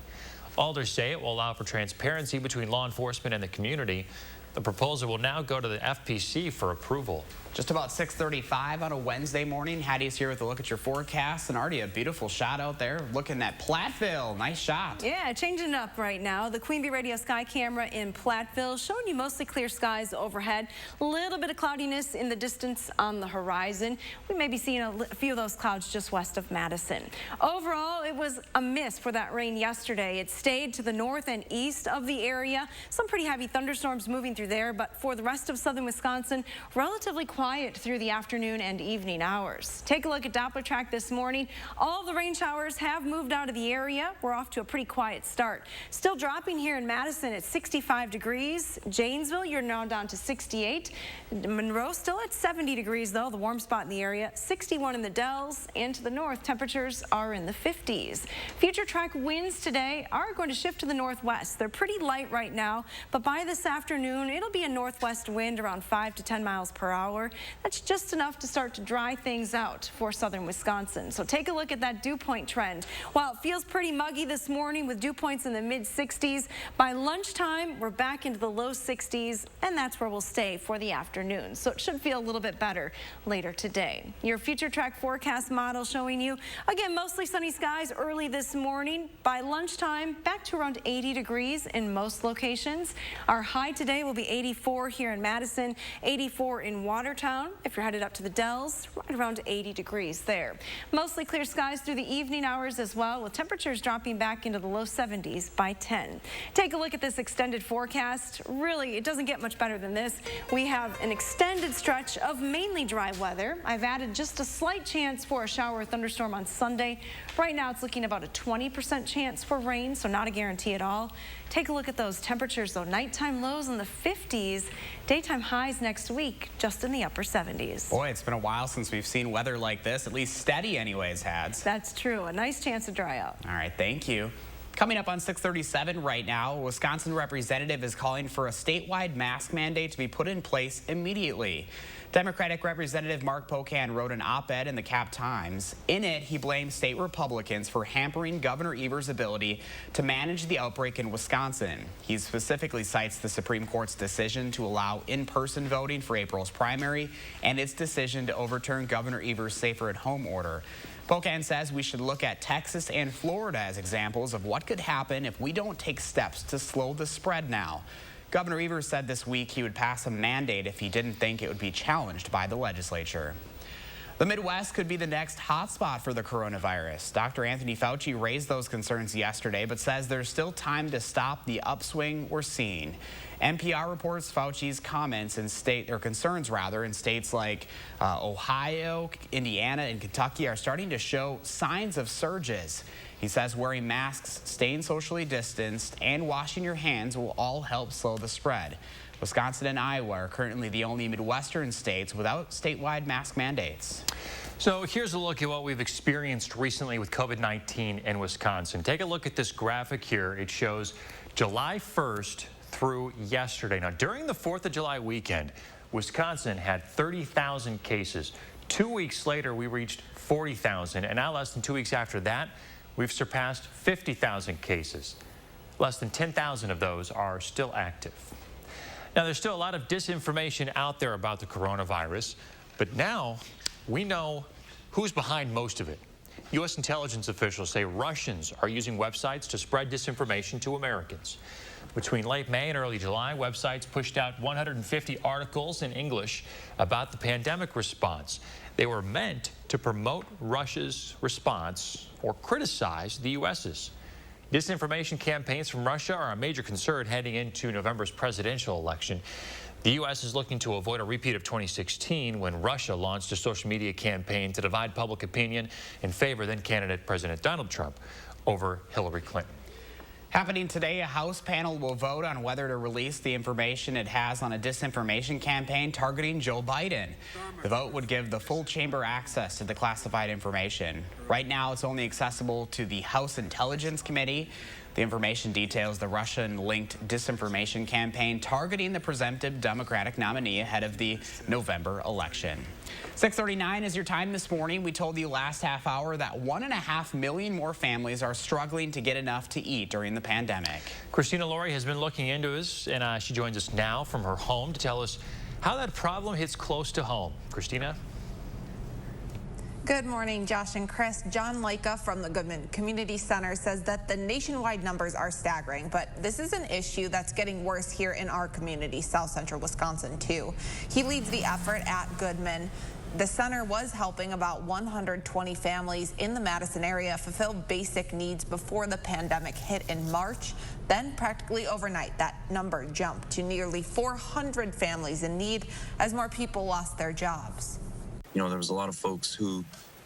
Alders say it will allow for transparency between law enforcement and the community. The proposal will now go to the FPC for approval. Just about 6:35 on a Wednesday morning. Hattie's here with a look at your forecast. And already a beautiful shot out there looking at Platteville. Nice shot. Yeah, changing up right now. The Queen Bee Radio Sky Camera in Platteville showing you mostly clear skies overhead. A little bit of cloudiness in the distance on the horizon. We may be seeing a few of those clouds just west of Madison. Overall, it was a miss for that rain yesterday. It stayed to the north and east of the area. Some pretty heavy thunderstorms moving through there, but for the rest of southern Wisconsin, relatively quiet through the afternoon and evening hours. Take a look at Doppler track this morning. All of the rain showers have moved out of the area. We're off to a pretty quiet start. Still dropping here in Madison at 65 degrees. Janesville, you're now down to 68. Monroe still at 70 degrees though, the warm spot in the area. 61 in the Dells, and to the north, temperatures are in the 50s. Future track winds today are going to shift to the northwest. They're pretty light right now, but by this afternoon, it'll be a northwest wind around 5 to 10 miles per hour. That's just enough to start to dry things out for southern Wisconsin. So take a look at that dew point trend. While it feels pretty muggy this morning with dew points in the mid-60s, by lunchtime, we're back into the low 60s, and that's where we'll stay for the afternoon. So it should feel a little bit better later today. Your future track forecast model showing you, again, mostly sunny skies early this morning. By lunchtime, back to around 80 degrees in most locations. Our high today will be 84 here in Madison, 84 in Watertown. If you're headed up to the Dells, right around 80 degrees there. Mostly clear skies through the evening hours as well, with temperatures dropping back into the low 70s by 10. Take a look at this extended forecast. Really, it doesn't get much better than this. We have an extended stretch of mainly dry weather. I've added just a slight chance for a shower or thunderstorm on Sunday. Right now, it's looking about a 20% chance for rain, so not a guarantee at all. Take a look at those temperatures, though. Nighttime lows in the 50s, daytime highs next week, just in the upper 70s. Boy, it's been a while since we've seen weather like this, at least steady anyways, Hads. That's true. A nice chance to dry out. All right, thank you. Coming up on 6:37 right now, a Wisconsin representative is calling for a statewide mask mandate to be put in place immediately. Democratic Representative Mark Pocan wrote an op-ed in the Cap Times. In it, he blames state Republicans for hampering Governor Evers' ability to manage the outbreak in Wisconsin. He specifically cites the Supreme Court's decision to allow in-person voting for April's primary and its decision to overturn Governor Evers' safer-at-home order. Pocan says we should look at Texas and Florida as examples of what could happen if we don't take steps to slow the spread now. Governor Evers said this week he would pass a mandate if he didn't think it would be challenged by the legislature. The Midwest could be the next hotspot for the coronavirus. Dr. Anthony Fauci raised those concerns yesterday, but says there's still time to stop the upswing we're seeing. NPR reports Fauci's comments in concerns in states like Ohio, Indiana, and Kentucky are starting to show signs of surges. He says wearing masks, staying socially distanced, and washing your hands will all help slow the spread. Wisconsin and Iowa are currently the only Midwestern states without statewide mask mandates. So here's a look at what we've experienced recently with COVID-19 in Wisconsin. Take a look at this graphic here. It shows July 1st through yesterday. Now, during the 4th of July weekend, Wisconsin had 30,000 cases. 2 weeks later, we reached 40,000, and now less than 2 weeks after that, we've surpassed 50,000 cases. Less than 10,000 of those are still active. Now, there's still a lot of disinformation out there about the coronavirus, but now we know who's behind most of it. U.S. intelligence officials say Russians are using websites to spread disinformation to Americans. Between late May and early July, websites pushed out 150 articles in English about the pandemic response. They were meant to promote Russia's response or criticize the U.S.'s. Disinformation campaigns from Russia are a major concern heading into November's presidential election. The U.S. is looking to avoid a repeat of 2016 when Russia launched a social media campaign to divide public opinion in favor of then-candidate President Donald Trump over Hillary Clinton. Happening today, a House panel will vote on whether to release the information it has on a disinformation campaign targeting Joe Biden. The vote would give the full chamber access to the classified information. Right now, it's only accessible to the House Intelligence Committee. The information details the Russian-linked disinformation campaign targeting the presumptive Democratic nominee ahead of the November election. 6:39 is your time this morning. We told you last half hour that 1.5 million more families are struggling to get enough to eat during the pandemic. Christina Laurie has been looking into this, and she joins us now from her home to tell us how that problem hits close to home. Christina? Good morning, Josh and Chris. John Laika from the Goodman Community Center says that the nationwide numbers are staggering, but this is an issue that's getting worse here in our community, South Central Wisconsin, too. He leads the effort at Goodman. The center was helping about 120 families in the Madison area fulfill basic needs before the pandemic hit in March. Then, practically overnight, that number jumped to nearly 400 families in need as more people lost their jobs. You know, there was a lot of folks who,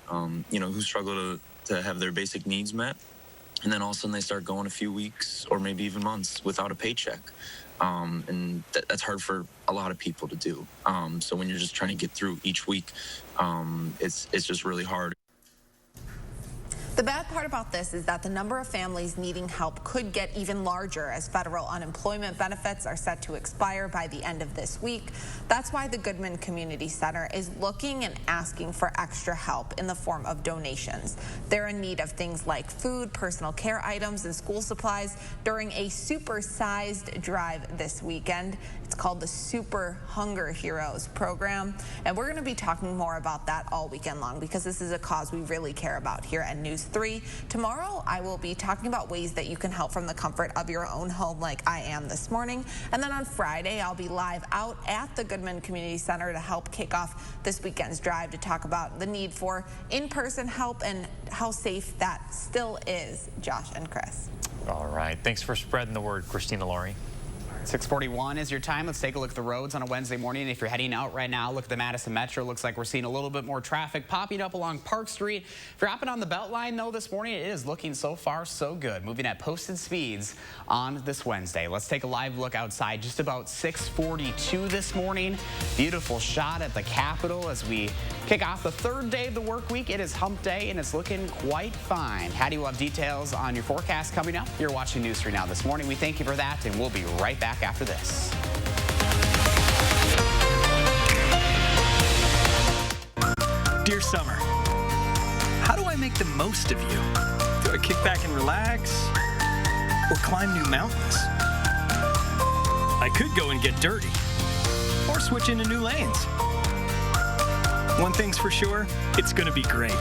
who struggle to have their basic needs met. And then all of a sudden they start going a few weeks or maybe even months without a paycheck. And that's hard for a lot of people to do. So when you're just trying to get through each week, it's just really hard. The bad part about this is that the number of families needing help could get even larger as federal unemployment benefits are set to expire by the end of this week. That's why the Goodman Community Center is looking and asking for extra help in the form of donations. They're in need of things like food, personal care items, and school supplies during a super-sized drive this weekend. It's called the Super Hunger Heroes program, and we're going to be talking more about that all weekend long because this is a cause we really care about here at News 3. Tomorrow, I will be talking about ways that you can help from the comfort of your own home like I am this morning. And then on Friday, I'll be live out at the Goodman Community Center to help kick off this weekend's drive to talk about the need for in-person help and how safe that still is, Josh and Chris. All right. Thanks for spreading the word, Christina Laurie. 6:41 is your time. Let's take a look at the roads on a Wednesday morning. If you're heading out right now, look at the Madison Metro. Looks like we're seeing a little bit more traffic popping up along Park Street. If you're hopping on the Beltline, though, this morning, it is looking so far so good. Moving at posted speeds on this Wednesday. Let's take a live look outside. Just about 6:42 this morning. Beautiful shot at the Capitol as we kick off the third day of the work week. It is hump day, and it's looking quite fine. Hattie will have details on your forecast coming up. You're watching News 3 Now this morning. We thank you for that, and we'll be right back after this. Dear Summer, how do I make the most of you? Do I kick back and relax? Or climb new mountains? I could go and get dirty. Or switch into new lanes. One thing's for sure, it's gonna be great.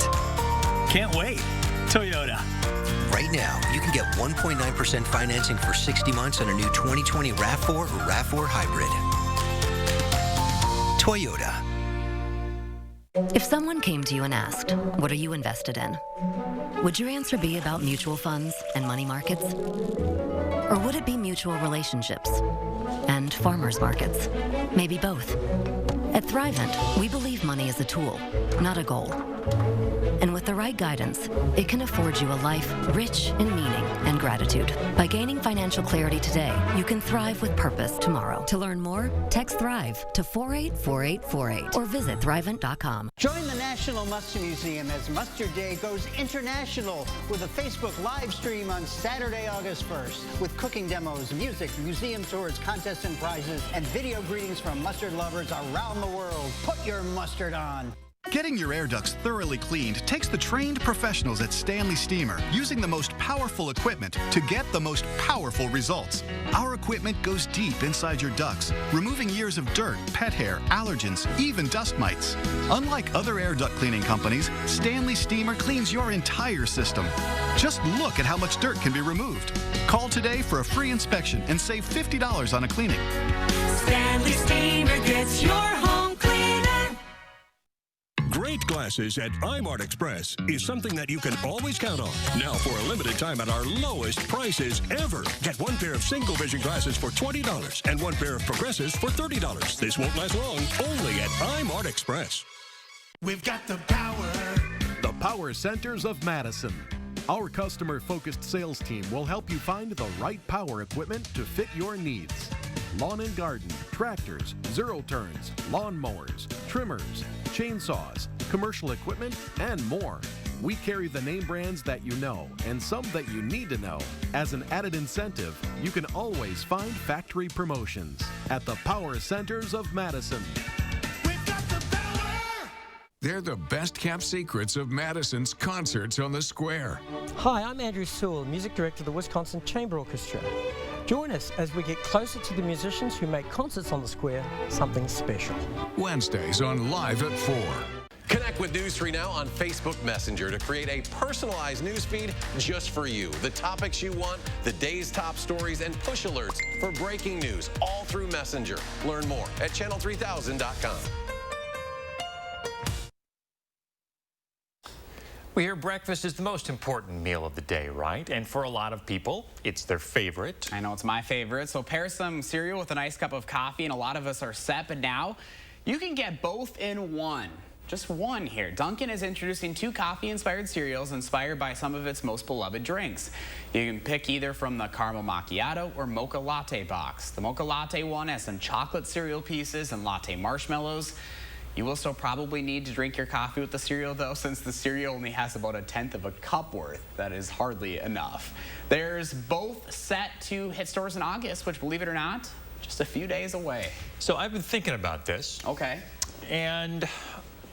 Can't wait. Toyota. Right now, you can get 1.9% financing for 60 months on a new 2020 RAV4 or RAV4 Hybrid. Toyota. If someone came to you and asked, what are you invested in? Would your answer be about mutual funds and money markets? Or would it be mutual relationships and farmers markets? Maybe both. At Thrivent, we believe money is a tool, not a goal. And with the right guidance, it can afford you a life rich in meaning and gratitude. By gaining financial clarity today, you can thrive with purpose tomorrow. To learn more, text THRIVE to 484848 or visit Thrivent.com. Join the National Mustard Museum as Mustard Day goes international with a Facebook live stream on Saturday, August 1st with cooking demos, music, museum tours, contests and prizes, and video greetings from mustard lovers around the world. Put your mustard on. Getting your air ducts thoroughly cleaned takes the trained professionals at Stanley Steamer using the most powerful equipment to get the most powerful results. Our equipment goes deep inside your ducts, removing years of dirt, pet hair, allergens, even dust mites. Unlike other air duct cleaning companies, Stanley Steamer cleans your entire system. Just look at how much dirt can be removed. Call today for a free inspection and save $50 on a cleaning. Stanley Steamer gets your home cleaner. Great glasses at iMart Express is something that you can always count on. Now for a limited time at our lowest prices ever. Get one pair of single vision glasses for $20 and one pair of progressives for $30. This won't last long, only at iMart Express. We've got the power. The Power Centers of Madison. Our customer-focused sales team will help you find the right power equipment to fit your needs. Lawn and garden, tractors, zero turns, lawn mowers, trimmers, chainsaws, commercial equipment, and more. We carry the name brands that you know and some that you need to know. As an added incentive, you can always find factory promotions at the Power Centers of Madison. They're the best-kept secrets of Madison's concerts on the square. Hi, I'm Andrew Sewell, Music Director of the Wisconsin Chamber Orchestra. Join us as we get closer to the musicians who make concerts on the square something special. Wednesdays on Live at 4. Connect with News 3 Now on Facebook Messenger to create a personalized news feed just for you. The topics you want, the day's top stories, and push alerts for breaking news all through Messenger. Learn more at channel3000.com. We hear breakfast is the most important meal of the day, right? And for a lot of people, it's their favorite. I know it's my favorite. So pair some cereal with a nice cup of coffee, and a lot of us are set. But now you can get both in one. Just one here. Dunkin' is introducing 2 coffee-inspired cereals inspired by some of its most beloved drinks. You can pick either from the caramel macchiato or mocha latte box. The mocha latte one has some chocolate cereal pieces and latte marshmallows. You will still probably need to drink your coffee with the cereal, though, since the cereal only has about 1/10 of a cup worth. That is hardly enough. There's both set to hit stores in August, which, believe it or not, just a few days away. So I've been thinking about this. Okay. And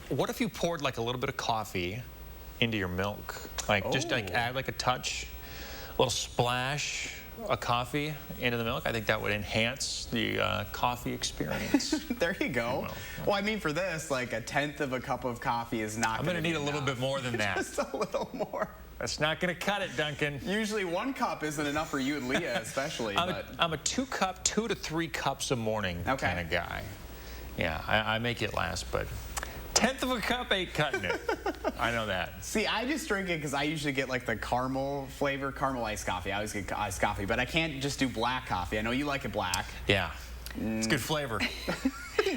what if you poured like a little bit of coffee into your milk? Like just like add like a touch, a little splash of coffee into the milk. I think that would enhance the coffee experience. There you go. Well, I mean, for this, like 1/10 of a cup of coffee is not. I'm going to need a little bit more than that. Just a little more. That's not going to cut it, Duncan. Usually 1 cup isn't enough for you and Leah, especially. I'm a 2 to 3 cups a morning kind of guy. Yeah, I make it last, but 1/10 of a cup ain't cutting it. I know that. See, I just drink it because I usually get like the caramel flavor, caramel iced coffee. I always get iced coffee, but I can't just do black coffee. I know you like it black. Yeah, it's good flavor.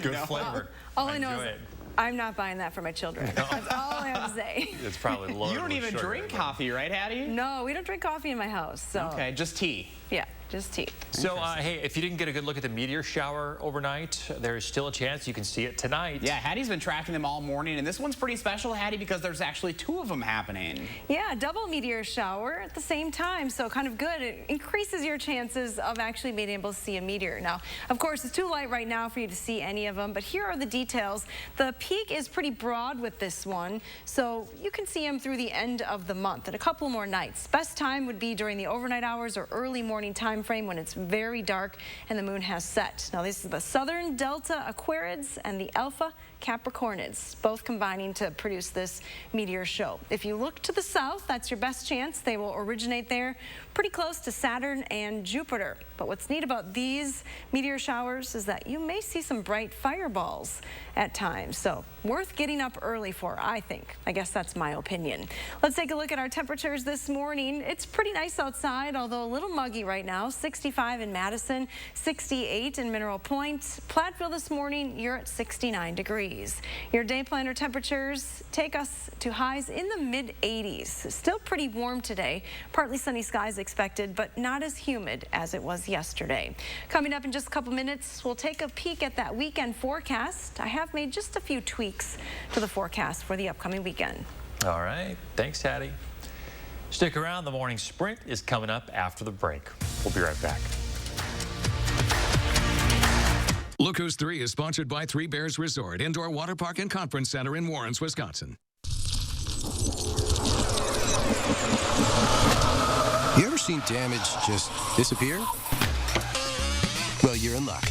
Good flavor. All I know is I'm not buying that for my children. That's all I have to say. It's probably loaded. You don't even drink coffee, right, Hattie? No, we don't drink coffee in my house. So. Okay, just tea. Yeah, just tea. So, hey, if you didn't get a good look at the meteor shower overnight, there's still a chance you can see it tonight. Yeah, Hattie's been tracking them all morning, and this one's pretty special, Hattie, because there's actually 2 of them happening. Yeah, double meteor shower at the same time, so kind of good. It increases your chances of actually being able to see a meteor. Now, of course, it's too light right now for you to see any of them, but here are the details. The peak is pretty broad with this one, so you can see them through the end of the month and a couple more nights. Best time would be during the overnight hours or early morning time frame when it's very dark and the moon has set. Now, this is the Southern Delta Aquarids and the Alpha Capricornids, both combining to produce this meteor show. If you look to the south, that's your best chance. They will originate there pretty close to Saturn and Jupiter. But what's neat about these meteor showers is that you may see some bright fireballs at times. So worth getting up early for, I think. I guess that's my opinion. Let's take a look at our temperatures this morning. It's pretty nice outside, although a little muggy right now. 65 in Madison, 68 in Mineral Point. Platteville this morning, you're at 69 degrees. Your day planner temperatures take us to highs in the mid-80s. Still pretty warm today. Partly sunny skies expected, but not as humid as it was yesterday. Coming up in just a couple minutes, we'll take a peek at that weekend forecast. I have made just a few tweaks to the forecast for the upcoming weekend. All right. Thanks, Hattie. Stick around. The morning sprint is coming up after the break. We'll be right back. Look Who's 3 is sponsored by Three Bears Resort, Indoor Water Park and Conference Center in Warrens, Wisconsin. You ever seen damage just disappear? Well, you're in luck.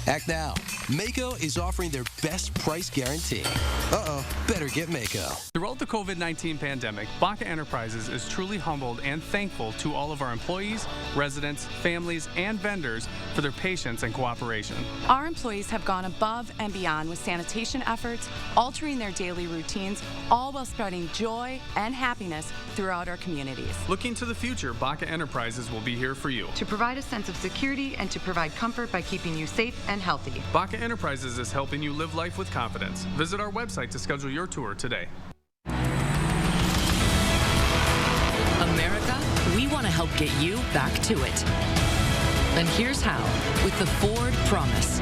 Act now. Mako is offering their best price guarantee. Uh-oh, better get Mako. Throughout the COVID-19 pandemic, Baca Enterprises is truly humbled and thankful to all of our employees, residents, families, and vendors for their patience and cooperation. Our employees have gone above and beyond with sanitation efforts, altering their daily routines, all while spreading joy and happiness throughout our communities. Looking to the future, Baca Enterprises will be here for you. To provide a sense of security and to provide comfort by keeping you safe and healthy. Baca Enterprises is helping you live life with confidence. Visit our website to schedule your tour today. America, we want to help get you back to it. And here's how, with the Ford Promise.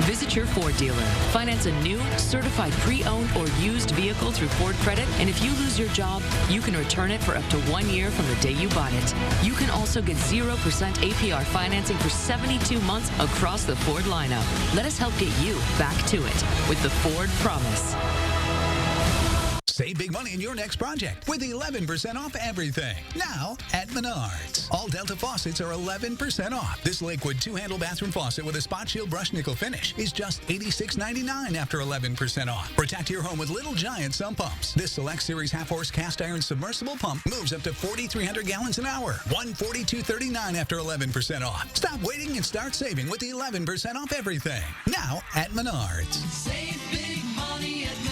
Visit your Ford dealer. Finance a new, certified pre-owned or used vehicle through Ford Credit, and if you lose your job, you can return it for up to 1 year from the day you bought it. You can also get 0% APR financing for 72 months across the Ford lineup. Let us help get you back to it with the Ford Promise. Save big money in your next project with 11% off everything. Now at Menards. All Delta faucets are 11% off. This liquid two-handle bathroom faucet with a spot shield brush nickel finish is just $86.99 after 11% off. Protect your home with Little Giant sump pumps. This Select Series half-horse cast iron submersible pump moves up to 4,300 gallons an hour. $142.39 after 11% off. Stop waiting and start saving with 11% off everything. Now at Menards. Save big money at Menards.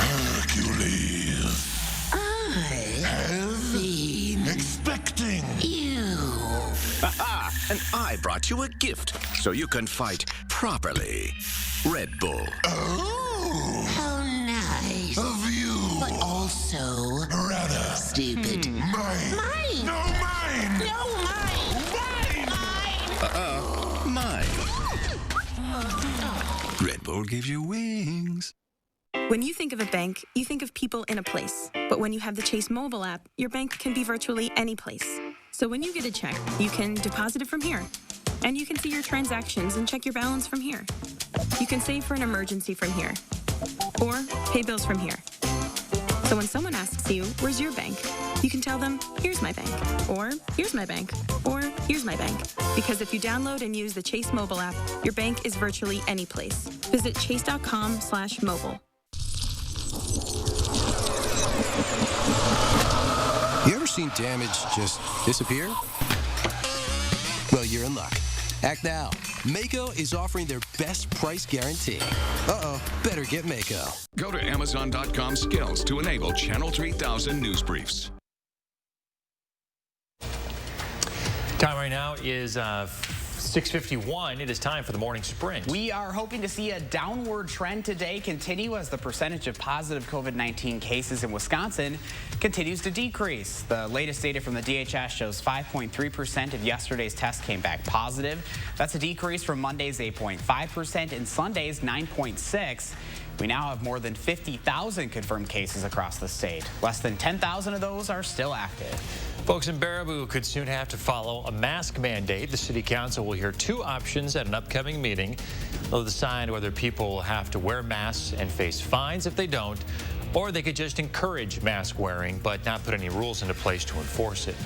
Hercules. I have been expecting you. Aha! And I brought you a gift so you can fight properly. Red Bull. Oh! How nice. Of you. But also... rather... stupid. Mine. Mine! No, mine! No, mine! Mine! Mine. Red Bull gives you wings. When you think of a bank, you think of people in a place. But when you have the Chase mobile app, your bank can be virtually any place. So when you get a check, you can deposit it from here. And you can see your transactions and check your balance from here. You can save for an emergency from here. Or pay bills from here. So when someone asks you, where's your bank? You can tell them, here's my bank. Or here's my bank. Or here's my bank. Because if you download and use the Chase mobile app, your bank is virtually any place. Visit chase.com/mobile. You ever seen damage just disappear? Well, you're in luck. Act now. Mako is offering their best price guarantee. Uh-oh, better get Mako. Go to Amazon.com skills to enable Channel 3000 news briefs. Time right now is 6:51. It is time for the morning sprint. We are hoping to see a downward trend today continue as the percentage of positive COVID-19 cases in Wisconsin continues to decrease. The latest data from the DHS shows 5.3% of yesterday's tests came back positive. That's a decrease from Monday's 8.5% and Sunday's 9.6%. We now have more than 50,000 confirmed cases across the state. Less than 10,000 of those are still active. Folks in Baraboo could soon have to follow a mask mandate. The city council will hear two options at an upcoming meeting. They'll decide whether people will have to wear masks and face fines if they don't, or they could just encourage mask wearing but not put any rules into place to enforce it.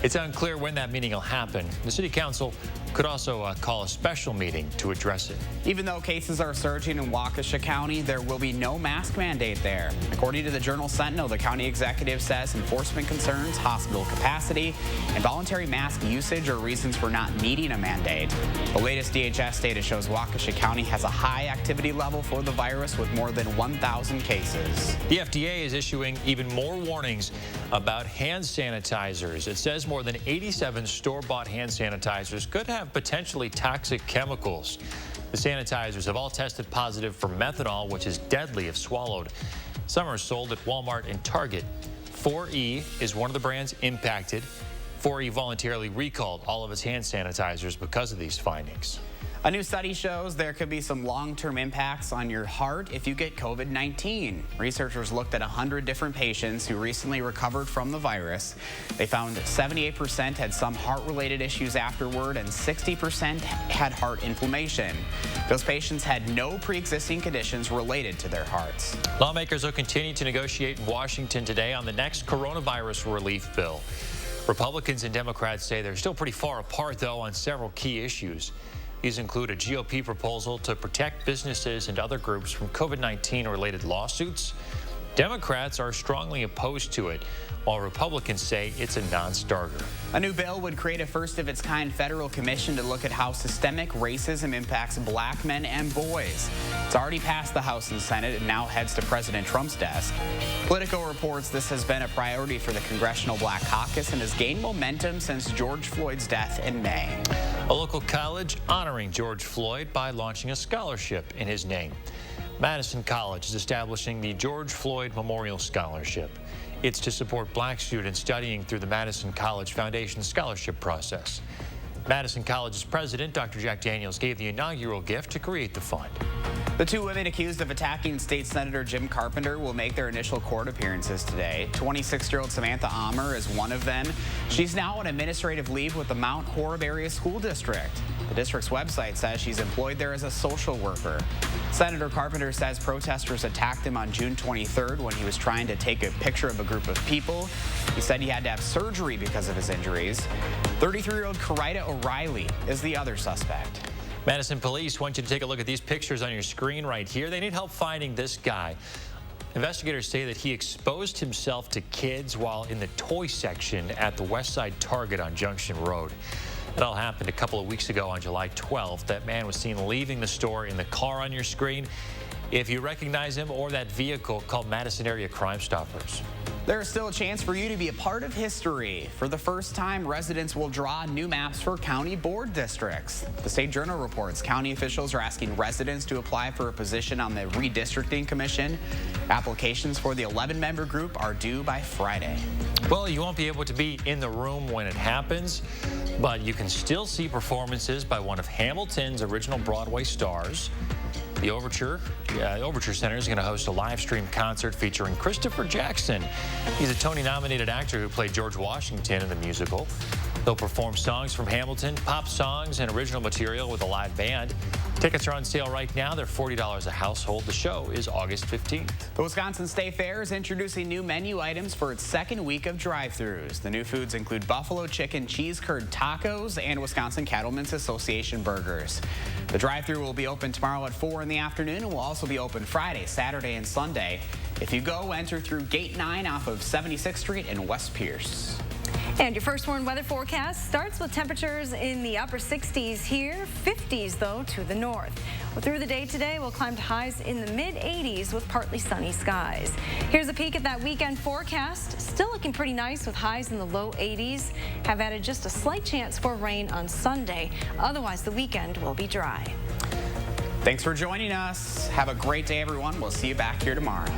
It's unclear when that meeting will happen. The city council could also call a special meeting to address it. Even though cases are surging in Waukesha County, there will be no mask mandate there. According to the Journal-Sentinel, the county executive says enforcement concerns, hospital capacity, and voluntary mask usage are reasons for not needing a mandate. The latest DHS data shows Waukesha County has a high activity level for the virus with more than 1,000 cases. The FDA is issuing even more warnings about hand sanitizers. It says more than 87 store-bought hand sanitizers could have potentially toxic chemicals. The sanitizers have all tested positive for methanol, which is deadly if swallowed. Some are sold at Walmart and Target. 4E is one of the brands impacted. 4E voluntarily recalled all of its hand sanitizers because of these findings. A new study shows there could be some long-term impacts on your heart if you get COVID-19. Researchers looked at 100 different patients who recently recovered from the virus. They found 78% had some heart-related issues afterward and 60% had heart inflammation. Those patients had no pre-existing conditions related to their hearts. Lawmakers will continue to negotiate in Washington today on the next coronavirus relief bill. Republicans and Democrats say they're still pretty far apart, though, on several key issues. These include a GOP proposal to protect businesses and other groups from COVID-19 related lawsuits. Democrats are strongly opposed to it, while Republicans say it's a non-starter. A new bill would create a first-of-its-kind federal commission to look at how systemic racism impacts black men and boys. It's already passed the House and Senate and now heads to President Trump's desk. Politico reports this has been a priority for the Congressional Black Caucus and has gained momentum since George Floyd's death in May. A local college honoring George Floyd by launching a scholarship in his name. Madison College is establishing the George Floyd Memorial Scholarship. It's to support black students studying through the Madison College Foundation scholarship process. Madison College's president, Dr. Jack Daniels, gave the inaugural gift to create the fund. The two women accused of attacking State Senator Jim Carpenter will make their initial court appearances today. 26-year-old Samantha Amer is one of them. She's now on administrative leave with the Mount Horeb Area School District. The district's website says she's employed there as a social worker. Senator Carpenter says protesters attacked him on June 23rd when he was trying to take a picture of a group of people. He said he had to have surgery because of his injuries. 33-year-old Corita O'Reilly is the other suspect. Madison police want you to take a look at these pictures on your screen right here. They need help finding this guy. Investigators say that he exposed himself to kids while in the toy section at the Westside Target on Junction Road. It all happened a couple of weeks ago on July 12th. That man was seen leaving the store in the car on your screen. If you recognize him or that vehicle, call Madison Area Crime Stoppers. There is still a chance for you to be a part of history. For the first time, residents will draw new maps for county board districts. The State Journal reports county officials are asking residents to apply for a position on the Redistricting Commission. Applications for the 11-member group are due by Friday. Well, you won't be able to be in the room when it happens, but you can still see performances by one of Hamilton's original Broadway stars. The Overture Center is going to host a live stream concert featuring Christopher Jackson. He's a Tony-nominated actor who played George Washington in the musical. They'll perform songs from Hamilton, pop songs, and original material with a live band. Tickets are on sale right now. They're $40 a household. The show is August 15th. The Wisconsin State Fair is introducing new menu items for its second week of drive-thrus. The new foods include buffalo chicken cheese curd tacos and Wisconsin Cattlemen's Association burgers. The drive-thru will be open tomorrow at 4 in the afternoon and will also be open Friday, Saturday, and Sunday. If you go, enter through Gate 9 off of 76th Street in West Pierce. And your first warn weather forecast starts with temperatures in the upper 60s here, 50s though to the north. Well, through the day today, we'll climb to highs in the mid-80s with partly sunny skies. Here's a peek at that weekend forecast. Still looking pretty nice with highs in the low 80s. Have added just a slight chance for rain on Sunday. Otherwise, the weekend will be dry. Thanks for joining us. Have a great day, everyone. We'll see you back here tomorrow.